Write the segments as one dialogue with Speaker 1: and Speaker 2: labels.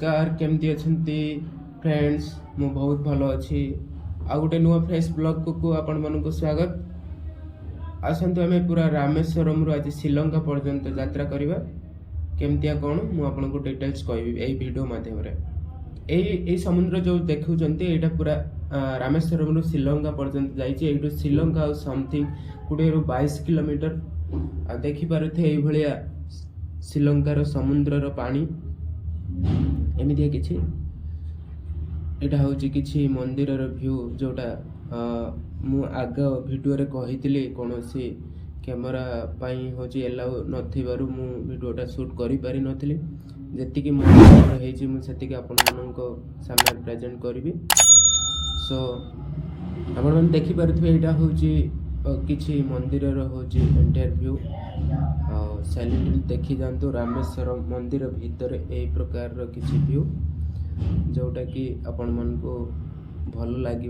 Speaker 1: नमस्कार केमती अछंती फ्रेंड्स मु बहुत भलो अच्छी आ गोटे नुआ फ्रेश ब्लॉग को आपण मानक स्वागत आसतु आम पूरा रामेश्वरम आज श्रीलंका पर्यंत यात्रा करवा केमतिया कौन मु आपको डिटेल्स कहबी यही वीडियो माध्यम यही समुद्र जो देखुं यहाँ पूरा रामेश्वरम श्रीलंका पर्यंत जाइए श्रीलंका समथिंग 20 ରୁ 22 किलोमीटर देखिपे ये श्रीलंकार समुद्रर पानी एमती किसी यहाँ हूँ कि मंदिर व्यू जोटा मु आग वीडियो रे कही कौन सी कैमेरा हूँ एलाउ नथिबारु मु वीडियोटा शूट करि पारि नथिली जेतिकी मुझे आपण सामने प्रेजेंट करी सो आपण मैंने देखिपे यहाँ हूँ कि मंदिर हूँ एंटायर व्यू साइलेंटली देखी जातु रामेश्वरम मंदिर भितर यही प्रकार किसी व्यू जोटा कि आपण मन को भल लगे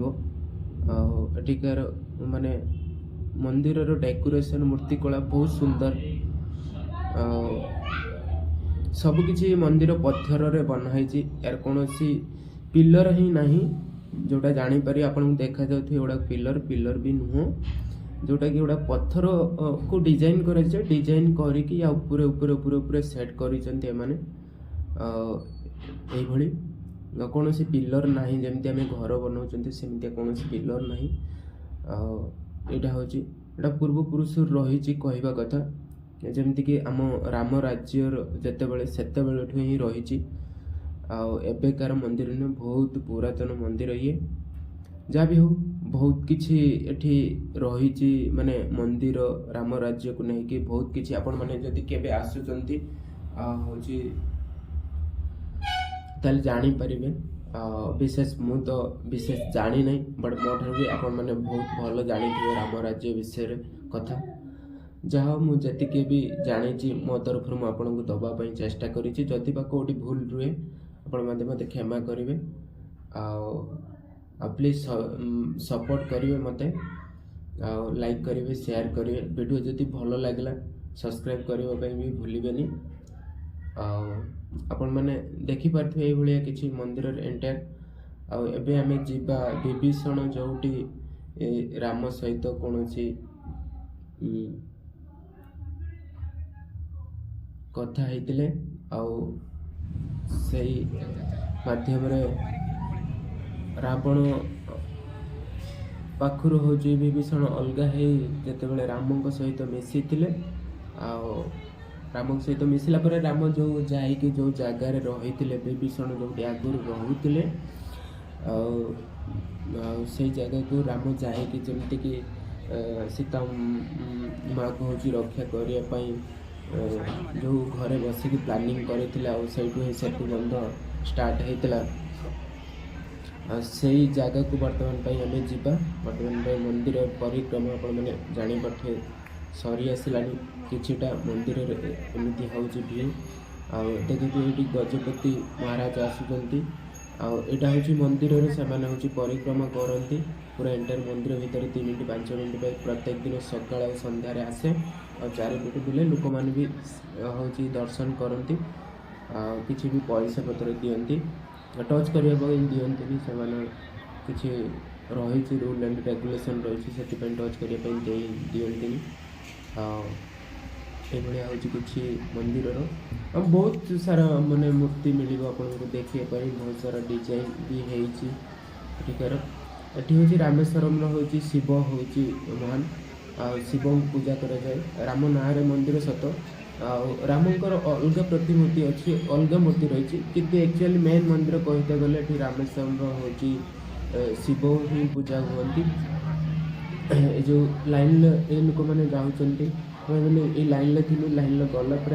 Speaker 1: एटिकार माने मंदिर डेकोरेशन मूर्तिकला बहुत सुंदर सबकि मंदिर पत्थर रे बनाई यार कौन सी पिलर ही नहीं जोटा जानीपारे आपन देखा जाऊगा पिलर पिलर भी नुह जोटा कि गोटा पत्थर को डिजाइन कर डिजाइन करके या ऊपर ऊपर ऊपर ऊपर सेट कर कौन सी पिलर ना जमी आम घर बनाऊँ सेमती कौन सी पिलर ना यहाँ हूँ यहाँ पूर्वपुरुष रही कहवा कथा जमीक आम राम राज्य जिते से ही रही एबेकार मंदिर बहुत पुरातन मंदिर ये जहाँ भी हो बहुत किछि एठी रही माने मंदिर राम राज्य को लेकिन बहुत किछि आपण माने जदि केबे आसुचंती होची ताल जानी परिबे विशेष मु तो विशेष जानी नहीं बट मोठर भी आपण माने बहुत भलो जानी थे राम राज्य विषय रे कथा जहाँ मु जतिके भी जानी मो तरफ मु आपण को दबा पई चेष्टा करिछि जदि बा कोठी भूल रुए आपण माने मते क्षमा करिवे प्लीज सपोर्ट करेंगे मते लाइक करेंगे शेयर करेंगे वीडियो जदि भल लगे सब्सक्राइब करने भी भूलें आपण मैंने देखिपे ये किसी मंदिर एंटायर एबे आमे जीवा विभीषण जोटी राम सहित कौन सी कथा होते माध्यम रावण पाखर हूँ विभीषण अलग जिते राम सहित मिसी राम सहित मिसला राम जो जाकि जो जगार रही विभीषण जो आगुरी रोते से जगह को राम जाकि जमीक सीता माँ को हूँ रक्षा करने जो घरे बसिक प्लानिंग कर सेतु बंध स्टार्ट होता से जगह को बर्तमान आम जीवा बर्तमान मंदिर परिक्रमा आपण मैंने जापे सरी आसलानी किछिटा मंदिर एमती हूँ व्यू देखिए ये गजपति महाराज आसुँच यहाँ हूँ मंदिर से परिक्रमा करती पूरा एंटायर मंदिर भितर 3 मिनट 5 मिनट प्रत्येक दिन सकाल और संध्यार आसे और 4 मिनट बुले लोक मैंने भी हूँ दर्शन करती किसी भी पैसा पत्र दियंती टच करने दिखती से रही रूल एंड रेगुलेशन रही से टच करने दिखती ये हूँ कि मंदिर बहुत सारा माने मूर्ति मिल आपको देखिए बहुत सारा डिजाइन भी होटिकार ये हूँ रामेश्वरम हूँ शिव हूँ महान शिव पूजा करा जाए राम ना मंदिर सत रामंकर अलग प्रतिमूर्ति अच्छी अलग मूर्ति रही किंतु एक्चुअली मेन मंदिर कहते गले रामेश्वरम हूँ शिव ही पूजा हुई जो लाइन ये लोक मैंने जाऊँगी मैंने लाइन थी लाइन गलापर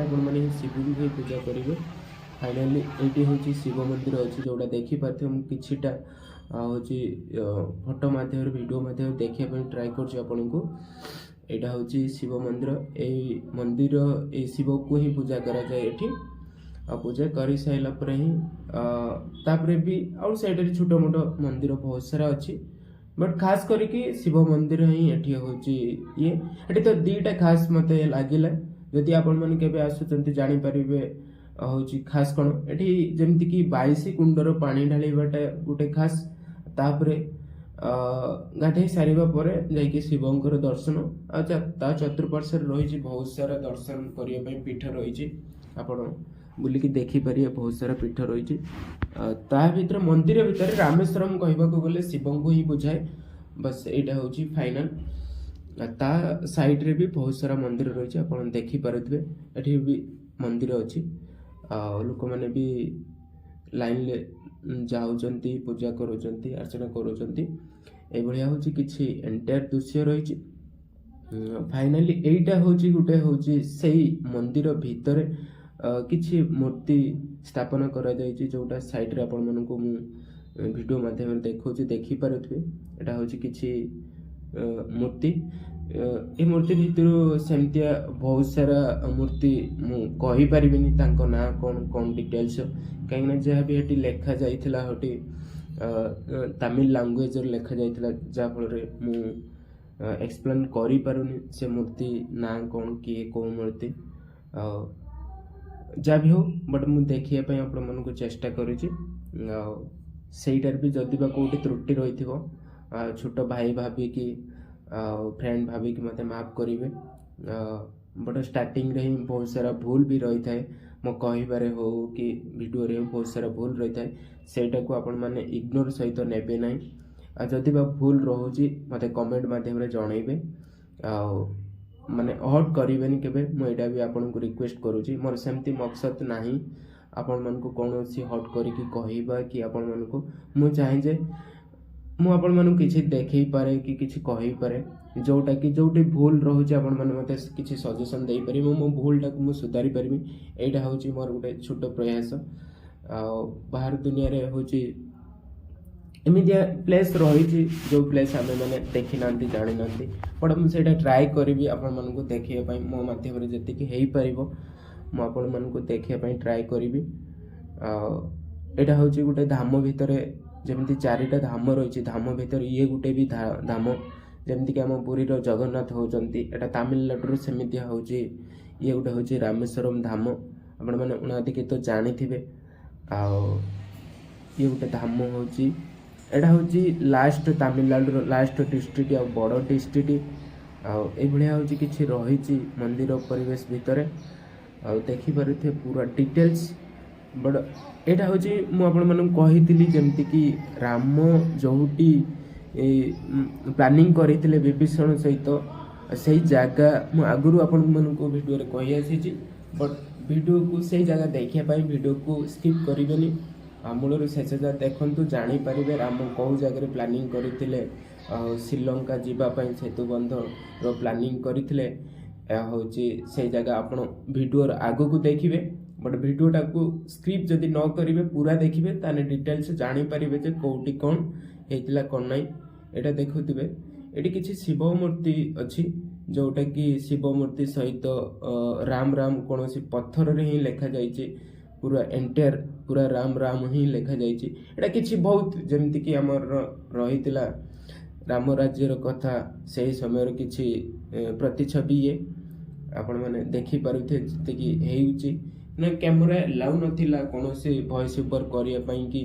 Speaker 1: शिव भी पूजा करेंगे फाइनाली ये हूँ शिव मंदिर अच्छी जोटा देखिपे किटा हूँ फोटो मध्यम वीडियो मध्यम देखापी ट्राए कर यहाँ हूँ शिव मंदिर ये मंदिर ये शिव को ही पूजा करा जाए ये पूजा कर सारापर ही तापर भी आउट साइड छोट मोट मंदिर बहुत सारा अच्छी बट खास करके शिव मंदिर ही ये हूँ ये तो 2टा खास मत लगे जदि आपण मैंने केबे आसुचंती जानी परिबे ହେଉଛି ଖାସ୍ କ'ଣ ଏଠି ଯେମିତିକି 22 କୁଣ୍ଡର ପାଣି ଢାଳିବାଟା ଗୋଟେ ଖାସ୍। ତାପରେ ଗାଧେଇ ସାରିବା ପରେ ଯାଇକି ଶିବଙ୍କର ଦର୍ଶନ। ଆଉ ତା ଚତୁଃପାର୍ଶ୍ୱରେ ରହିଛି ବହୁତ ସାରା ଦର୍ଶନ କରିବା ପାଇଁ ପୀଠ ରହିଛି। ଆପଣ ବୁଲିକି ଦେଖିପାରିବେ, ବହୁତ ସାରା ପୀଠ ରହିଛି। ତା ଭିତରେ ମନ୍ଦିର ଭିତରେ ରାମେଶ୍ୱରମ କହିବାକୁ ଗଲେ ଶିବଙ୍କୁ ହିଁ ବୁଝାଏ। ବାସ୍ ଏଇଟା ହେଉଛି ଫାଇନାଲ। ତା ସାଇଡ୍ରେ ବି ବହୁତ ସାରା ମନ୍ଦିର ରହିଛି, ଆପଣ ଦେଖିପାରୁଥିବେ। ଏଠି ବି ମନ୍ଦିର ଅଛି, ଆଉ ଲୋକମାନେ ବି ଲାଇନ୍ରେ ଯାଉଛନ୍ତି, ପୂଜା କରୁଛନ୍ତି, ଅର୍ଚ୍ଚନା କରୁଛନ୍ତି। ଏଇଭଳିଆ ହେଉଛି କିଛି ଏଣ୍ଟାୟାର ଦୃଶ୍ୟ ରହିଛି। ଫାଇନାଲି ଏଇଟା ହେଉଛି ଗୋଟେ ହେଉଛି ସେଇ ମନ୍ଦିର ଭିତରେ କିଛି ମୂର୍ତ୍ତି ସ୍ଥାପନ କରାଯାଇଛି, ଯେଉଁଟା ସାଇଡ୍ରେ ଆପଣମାନଙ୍କୁ ମୁଁ ଭିଡ଼ିଓ ମାଧ୍ୟମରେ ଦେଖାଉଛି, ଦେଖିପାରୁଥିବେ। ଏଇଟା ହେଉଛି କିଛି ମୂର୍ତ୍ତି। ଏ ମୂର୍ତ୍ତି ଭିତରୁ ସେମିତିଆ ବହୁତ ସାରା ମୂର୍ତ୍ତି ମୁଁ କହିପାରିବିନି ତାଙ୍କ ନାଁ କ'ଣ ଡିଟେଲ୍ସ, କାହିଁକିନା ଯାହା ବି ଏଠି ଲେଖାଯାଇଥିଲା ସେଠି ତାମିଲ ଲାଙ୍ଗୁଏଜରେ ଲେଖାଯାଇଥିଲା, ଯାହାଫଳରେ ମୁଁ ଏକ୍ସପ୍ଲେନ୍ କରିପାରୁନି ସେ ମୂର୍ତ୍ତି ନାଁ କ'ଣ, କିଏ କେଉଁ ମୂର୍ତ୍ତି। ଯାହା ବି ହଉ, ବଟ୍ ମୁଁ ଦେଖିବା ପାଇଁ ଆପଣମାନଙ୍କୁ ଚେଷ୍ଟା କରୁଛି। ଆଉ ସେଇଟାରେ ବି ଯଦି ବା କେଉଁଠି ତ୍ରୁଟି ରହିଥିବ, ଛୋଟ ଭାଇ ଭାବିକି ଆଉ ଫ୍ରେଣ୍ଡ ଭାବିକି ମୋତେ ମାଫ୍ କରିବେ। ବଟ୍ ଷ୍ଟାର୍ଟିଂରେ ହିଁ ବହୁତ ସାରା ଭୁଲ ବି ରହିଥାଏ, ମୋ କହିବାରେ ହଉ କି ଭିଡ଼ିଓରେ ହଉ ବହୁତ ସାରା ଭୁଲ ରହିଥାଏ। ସେଇଟାକୁ ଆପଣମାନେ ଇଗ୍ନୋର ସହିତ ନେବେ ନାହିଁ। ଆଉ ଯଦି ବା ଭୁଲ ରହୁଛି ମୋତେ କମେଣ୍ଟ ମାଧ୍ୟମରେ ଜଣାଇବେ, ଆଉ ମାନେ ହଟ୍ କରିବେନି କେବେ। ମୁଁ ଏଇଟା ବି ଆପଣଙ୍କୁ ରିକ୍ୱେଷ୍ଟ କରୁଛି। ମୋର ସେମିତି ମକସଦ ନାହିଁ ଆପଣମାନଙ୍କୁ କୌଣସି ହଟ୍ କରିକି କହିବା କି ଆପଣମାନଙ୍କୁ। ମୁଁ ଚାହେଁ ଯେ ମୁଁ ଆପଣମାନଙ୍କୁ କିଛି ଦେଖେଇପାରେ କି କିଛି କହିପାରେ, ଯେଉଁଟାକି ଯେଉଁଠି ଭୁଲ ରହୁଛି ଆପଣମାନେ ମୋତେ କିଛି ସଜେସନ୍ ଦେଇପାରିବେ, ମୋ ଭୁଲଟାକୁ ମୁଁ ସୁଧାରି ପାରିବି। ଏଇଟା ହେଉଛି ମୋର ଗୋଟେ ଛୋଟ ପ୍ରୟାସ। ଆଉ ବାହାର ଦୁନିଆରେ ହେଉଛି ଏମିତିଆ ପ୍ଲେସ୍ ରହିଛି ଯେଉଁ ପ୍ଲେସ୍ ଆମେମାନେ ଦେଖିନାହାନ୍ତି, ଜାଣିନାହାନ୍ତି। ବଟ୍ ମୁଁ ସେଇଟା ଟ୍ରାଏ କରିବି ଆପଣମାନଙ୍କୁ ଦେଖେଇବା ପାଇଁ। ମୋ ମାଧ୍ୟମରେ ଯେତିକି ହେଇପାରିବ ମୁଁ ଆପଣମାନଙ୍କୁ ଦେଖେଇବା ପାଇଁ ଟ୍ରାଏ କରିବି। ଆଉ ଏଇଟା ହେଉଛି ଗୋଟେ ଧାମ ଭିତରେ, ଯେମିତି 4ଟା ଧାମ ରହିଛି, ଧାମ ଭିତରେ ଇଏ ଗୋଟେ ବି ଧାମ। ଯେମିତିକି ଆମ ପୁରୀର ଜଗନ୍ନାଥ ହେଉଛନ୍ତି, ଏଇଟା ତାମିଲନାଡ଼ୁର ସେମିତିଆ ହେଉଛି ଇଏ ଗୋଟେ ହେଉଛି ରାମେଶ୍ୱରମ ଧାମ। ଆପଣମାନେ ଉଣାଦିକି ତ ଜାଣିଥିବେ। ଆଉ ଇଏ ଗୋଟେ ଧାମ ହେଉଛି, ଏଇଟା ହେଉଛି ଲାଷ୍ଟ ତାମିଲନାଡ଼ୁର ଲାଷ୍ଟ ଡିଷ୍ଟ୍ରିକ୍ଟ ଆଉ ବଡ଼ ଡିଷ୍ଟ୍ରିକ୍ଟ। ଆଉ ଏଇଭଳିଆ ହେଉଛି କିଛି ରହିଛି ମନ୍ଦିର ପରିବେଶ ଭିତରେ, ଆଉ ଦେଖିପାରୁଥିବେ ପୁରା ଡିଟେଲ୍ସ। ବଟ୍ ଏଇଟା ହେଉଛି ମୁଁ ଆପଣମାନଙ୍କୁ କହିଥିଲି ଯେମିତିକି ରାମ ଯେଉଁଠି ପ୍ଲାନିଂ କରିଥିଲେ ବିଭୀଷଣ ସହିତ, ସେଇ ଜାଗା ମୁଁ ଆଗରୁ ଆପଣମାନଙ୍କୁ ଭିଡ଼ିଓରେ କହି ଆସିଛି। ବଟ୍ ଭିଡ଼ିଓକୁ ସେଇ ଜାଗା ଦେଖିବା ପାଇଁ ଭିଡ଼ିଓକୁ ସ୍କିପ୍ କରିବେନି, ମୂଳରୁ ଶେଷ ଯାଏଁ ଦେଖନ୍ତୁ, ଜାଣିପାରିବେ ରାମ କେଉଁ ଜାଗାରେ ପ୍ଲାନିଂ କରିଥିଲେ। ଆଉ ଶ୍ରୀଲଙ୍କା ଯିବା ପାଇଁ ସେତୁବନ୍ଧର ପ୍ଲାନିଂ କରିଥିଲେ। ଏହା ହେଉଛି ସେଇ ଜାଗା। ଆପଣ ଭିଡ଼ିଓର ଆଗକୁ ଦେଖିବେ, ବଟ୍ ଭିଡ଼ିଓଟାକୁ ସ୍କିପ୍ ଯଦି ନ କରିବେ, ପୁରା ଦେଖିବେ, ତାହେଲେ ଡିଟେଲ୍ସ ଜାଣିପାରିବେ ଯେ କେଉଁଠି କ'ଣ ହେଇଥିଲା କ'ଣ ନାହିଁ। ଏଇଟା ଦେଖୁଥିବେ, ଏଠି କିଛି ଶିବ ମୂର୍ତ୍ତି ଅଛି, ଯେଉଁଟାକି ଶିବ ମୂର୍ତ୍ତି ସହିତ ରାମ ରାମ କୌଣସି ପଥରରେ ହିଁ ଲେଖାଯାଇଛି। ପୁରା ଏଣ୍ଟାୟାର ପୁରା ରାମ ରାମ ହିଁ ଲେଖାଯାଇଛି। ଏଇଟା କିଛି ବହୁତ ଯେମିତିକି ଆମର ରହିଥିଲା ରାମ ରାଜ୍ୟର କଥା, ସେହି ସମୟର କିଛି ପ୍ରତିଛବି ଇଏ ଆପଣମାନେ ଦେଖିପାରୁଥିବେ। ଯେତିକି ହେଉଛି ନା କ୍ୟାମେରା ଏଲାଉ ନଥିଲା କୌଣସି ଭଏସ୍ ଓଭର୍ କରିବା ପାଇଁ କି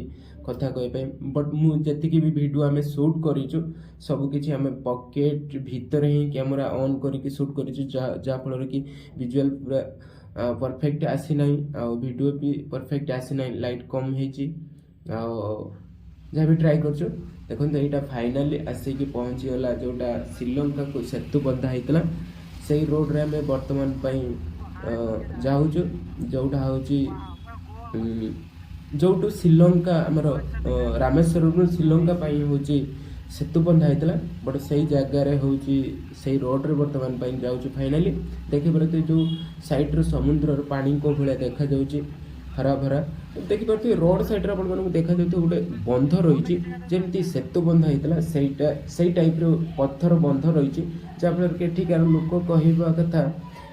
Speaker 1: କଥା କହିବା ପାଇଁ। ବଟ୍ ମୁଁ ଯେତିକି ବି ଭିଡ଼ିଓ ଆମେ ସୁଟ୍ କରିଛୁ, ସବୁକିଛି ଆମେ ପକେଟ୍ ଭିତରେ ହିଁ କ୍ୟାମେରା ଅନ୍ କରିକି ସୁଟ୍ କରିଛୁ, ଯାହାଫଳରେ କି ଭିଜୁଆଲ୍ ପୁରା ପରଫେକ୍ଟ ଆସିନାହିଁ, ଆଉ ଭିଡ଼ିଓ ବି ପରଫେକ୍ଟ ଆସିନାହିଁ, ଲାଇଟ୍ କମ୍ ହେଇଛି। ଆଉ ଯାହା ବି ଟ୍ରାଏ କରୁଛୁ, ଦେଖନ୍ତୁ ଏଇଟା ଫାଇନାଲି ଆସିକି ପହଞ୍ଚିଗଲା ଯେଉଁଟା ଶ୍ରୀଲଙ୍କାକୁ ସେତୁ ବନ୍ଧା ହେଇଥିଲା। ସେଇ ରୋଡ଼ରେ ଆମେ ବର୍ତ୍ତମାନ ପାଇଁ ଯାଉଛୁ, ଯେଉଁଟା ହେଉଛି ଯେଉଁଠୁ ଶ୍ରୀଲଙ୍କା ଆମର ରାମେଶ୍ୱରମରୁ ଶ୍ରୀଲଙ୍କା ପାଇଁ ହେଉଛି ସେତୁ ବନ୍ଧା ହେଇଥିଲା। ବଟ୍ ସେଇ ଜାଗାରେ ହେଉଛି ସେଇ ରୋଡ଼ରେ ବର୍ତ୍ତମାନ ପାଇଁ ଯାଉଛୁ। ଫାଇନାଲି ଦେଖିପାରୁଥିବେ ଯେଉଁ ସାଇଡ଼୍ର ସମୁଦ୍ରର ପାଣି କେଉଁ ଭଳିଆ ଦେଖାଯାଉଛି, ହରା ଭରା। ଦେଖିପାରୁଥିବେ ରୋଡ଼ ସାଇଡ଼୍ରେ ଆପଣମାନଙ୍କୁ ଦେଖାଯାଉଥିବ ଗୋଟେ ବନ୍ଧ ରହିଛି, ଯେମିତି ସେତୁ ବନ୍ଧ ହେଇଥିଲା ସେଇ ଟାଇପ୍ର ପଥର ବନ୍ଧ ରହିଛି। ଯାହାଫଳରେ କି ଏଠିକାର ଲୋକ କହିବା କଥା,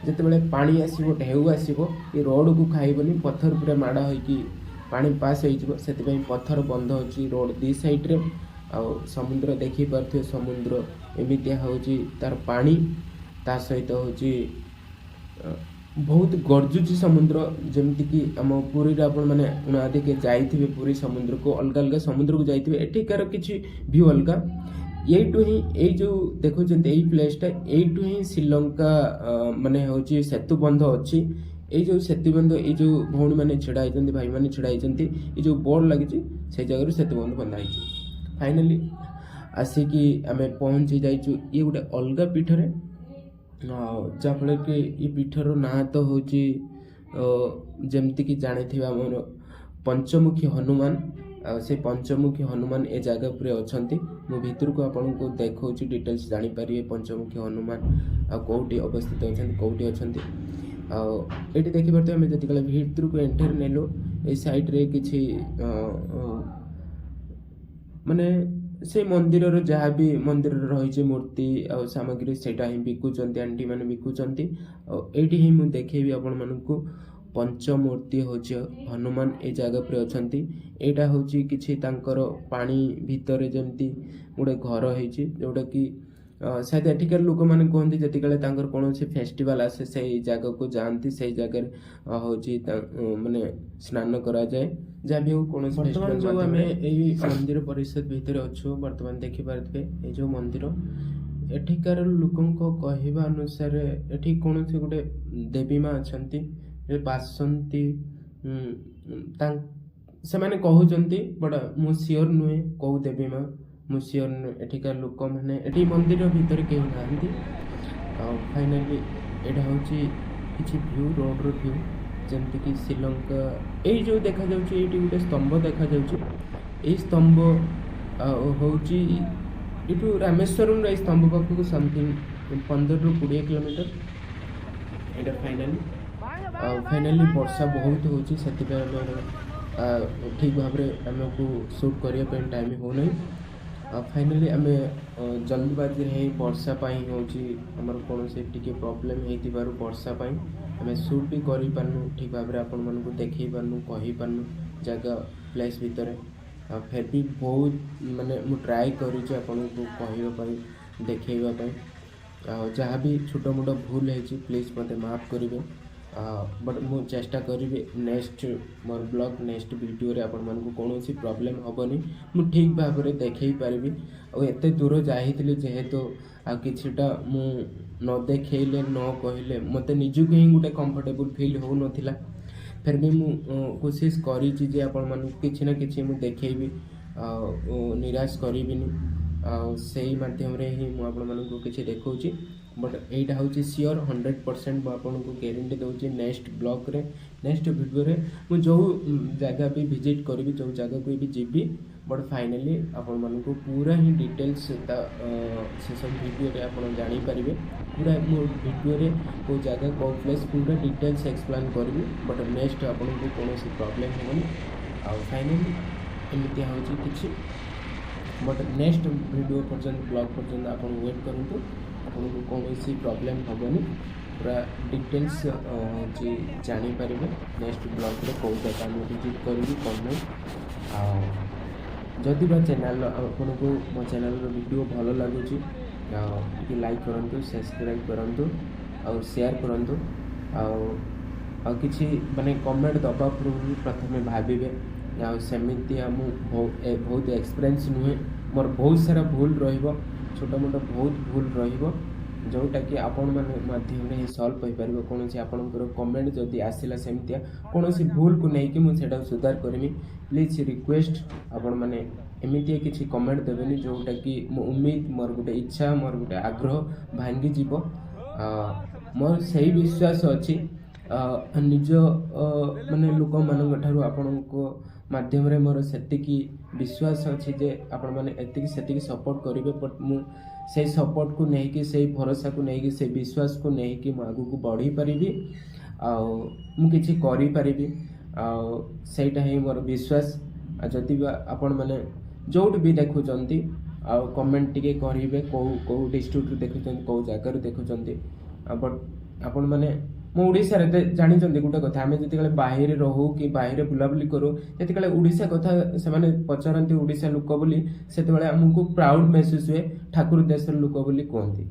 Speaker 1: ଯେତେବେଳେ ପାଣି ଆସିବ, ଢେଉ ଆସିବ, ଏ ରୋଡ଼କୁ ଖାଇବନି, ପଥର ପୁରା ମାଡ଼ ହୋଇକି ପାଣି ପାସ୍ ହେଇଯିବ। ସେଥିପାଇଁ ପଥର ବନ୍ଧ ଅଛି ରୋଡ଼ ଦୁଇ ସାଇଡ଼୍ରେ। ଆଉ ସମୁଦ୍ର ଦେଖିପାରୁଥିବେ, ସମୁଦ୍ର ଏମିତିଆ ହେଉଛି ତାର ପାଣି, ତା ସହିତ ହେଉଛି बहुत गरजुची समुद्र जमती कि आम पुरी आपण मैंने उनादि के जाइथिबे पुरी समुद्र को अलग अलग समुद्र को जाइथिबे एठिकार किछि व्यू अलग एइटु ही एइ जो देखुछन्ते एइ प्लेसटा एइटु ही श्रीलंका माने होची सेतु बंध अछि एइ जो सेतु बंध एइ जो भौणी माने छिड़ा आइछन्ती भाई माने छिड़ा आइछन्ती एइ जो बोर्ड लागिछि से जगह सेतु बंध बंधा आइछि फाइनली आसिकी आमे पहुंची जाइछु ये गोटे अलग पीठरे जहाँफल कि ये पीठर ना तो हूँ जमती कि जानी आमर पंचमुखी हनुमान से पंचमुखी हनुमान ए जगह पर अच्छा भितर को आपन को देखा डिटेल्स जानीपर पंचमुखी हनुमान कौटी अवस्थित अच्छा कौटी अच्छा ये देखिए आम जो भितर को एंटर नेलु ये साइड्रे कि माने से मंदिर जहाँ भी मंदिर रही मूर्ति आ सामग्री सेटा ही बिकुचंती आंटी माने बिकुचंती एठी ही मु देखेबी आपण मानकु पंचमूर्ति होची हनुमान ए जगह पर अछंती एटा होची किछि तांकर पानी भितरे जेमती गोटे घर होईची जोटा कि शायद एठिकार लोक मैंने कहते जितेकाले कौन फेस्टिवल आसे से जगह को जाती से जगह होची माने स्नान करा जाए जहाँ भी कौन बर्तमान जो आम मंदिर परिषद भितर अच्छु बर्तमान देखिपारे ये जो मंदिर एठिकार लोकों कहवा अनुसार एठी कौन से गोटे देवी माँ अच्छा बासंती से मैंने कहते बट मु सियोर नुहे कौ देवी माँ मु सियोर एठिकार लोक मैंने एठी मंदिर भितर कहीं ना फाइनाली एटा हूँ किसी व्यू रोड रो व्यू जमती कि श्रीलंका यही जो देखा ये गोटे स्तंभ देखा यही स्तंभ हूँ यू रामेश्वरम स्तंभ पाखक समथिंग 15 ରୁ 20 किलोमीटर एटा फाइनाली वर्षा बहुत होची ठीक भाव आमको शूट करने टाइम हो नहीं फाइनाली आम जल्दबाजी है वर्षा होमर कौन से टी प्रोब्लेम हो वर्षा आम शूट भी कर पार्नु ठीक भाव आपण मानक देखे पार्नु कही पार्नु जगह प्लेस भितर फिर भी बहुत माने मु ट्राए करूँ कहवाई देखवाई जहाँ भी छोट मोट भूल है प्लीज मत माफ करेंगे बट मु चेष्टा करी नेक्स्ट मोर ब्लॉग नेक्स्ट वीडियो रे आपण मानक कौन सी प्रॉब्लम हेनी मु ठीक भाव में देखई पारि आत दूर जाइली जेहेतु आटा मु न देखले न कहले मत निजुक ही गोटे कंफर्टेबल फील हो नाला फिर भी मु कोशिश करी आपण मानक किसी ना कि देखी निराश करी से माध्यम ही मुझे किसी देखा बट यहीटा हूँ सियोर 100% मुझे गारंटी दूसरी नेक्स्ट ब्लॉग रे नेक्स्ट वीडियो रे मु जो जगह भी विजिट करी जो जगह को भी जीवी बट फाइनाली आपण मानक पूरा ही डिटेल्स से सब वीडियो रे आपण जानी पारिबे पूरा मो वीडियो रे को जगह को प्लेस पूरा डिटेल्स एक्सप्लेन करी बट नेक्स्ट आपण को कौन प्रॉब्लम होनी आ फाइनाली एमती हूँ किसी बट नेक्स्ट वीडियो पर्यंत ब्लॉग पर्यंत आप वेट करूँ आपको कौन प्रॉब्लम हेनी पूरा डिटेल्स जापर नेक्स्ट ब्लॉग रे कौ जगह विजिट करी कौन जदि बा चैनल आपन को मो चैनल वीडियो भल लगुच लाइक करूँ सब्सक्राइब करूँ और शेयर करूँ किसी माने कमेंट दबा पूर्व प्रथम भाविबे सेमती बहुत एक्सपीरियंस नुहे मोर बहुत सारा भूल रहिबो छोटा मोटा बहुत भूल रहिबो जोटा कि आपण माने माध्यम ही सॉल्व हो पार कौन से आपंकर कमेंट जदि आसला सेमतिया कौन सी भूल को लेकिन मुझे सुधार करमी प्लीज रिक्वेस्ट आपण मैंने एमती किसी कमेंट देवेनि जोटा कि मो उम्मीद मोर गोटे इच्छा मोर गोटे आग्रह भांगी जीव मोर सही विश्वास अच्छी निज माने लोक मान ठारू आपण माध्यम रे मोर सेतिकी विश्वास अच्छी जे आपण माने एतिकी सेतिकी सपोर्ट करेंगे बट मु से सपोर्ट को नहीं कि से भरोसा को नहीं कि से विश्वास को नहीं कि आगू को बढ़ी पारि मुझे करी सेटा ही मोर विश्वास जदि आपण माने जोट भी देखुचंती कमेंट टिके करिवे को डिस्ट्रिक्ट देखुचंती को जगह देखुचंती बट आपण माने मो ओडिशा रे जानी गोटे कथा आम जिते बाहर रहू कि बाहर बुलाबुली करूँ जिते ओडिशा कथा से पचारती ओडिशा लोक बोली से आमको प्राउड महसूस हुए ठाकुर देशर लोक बोली कहती।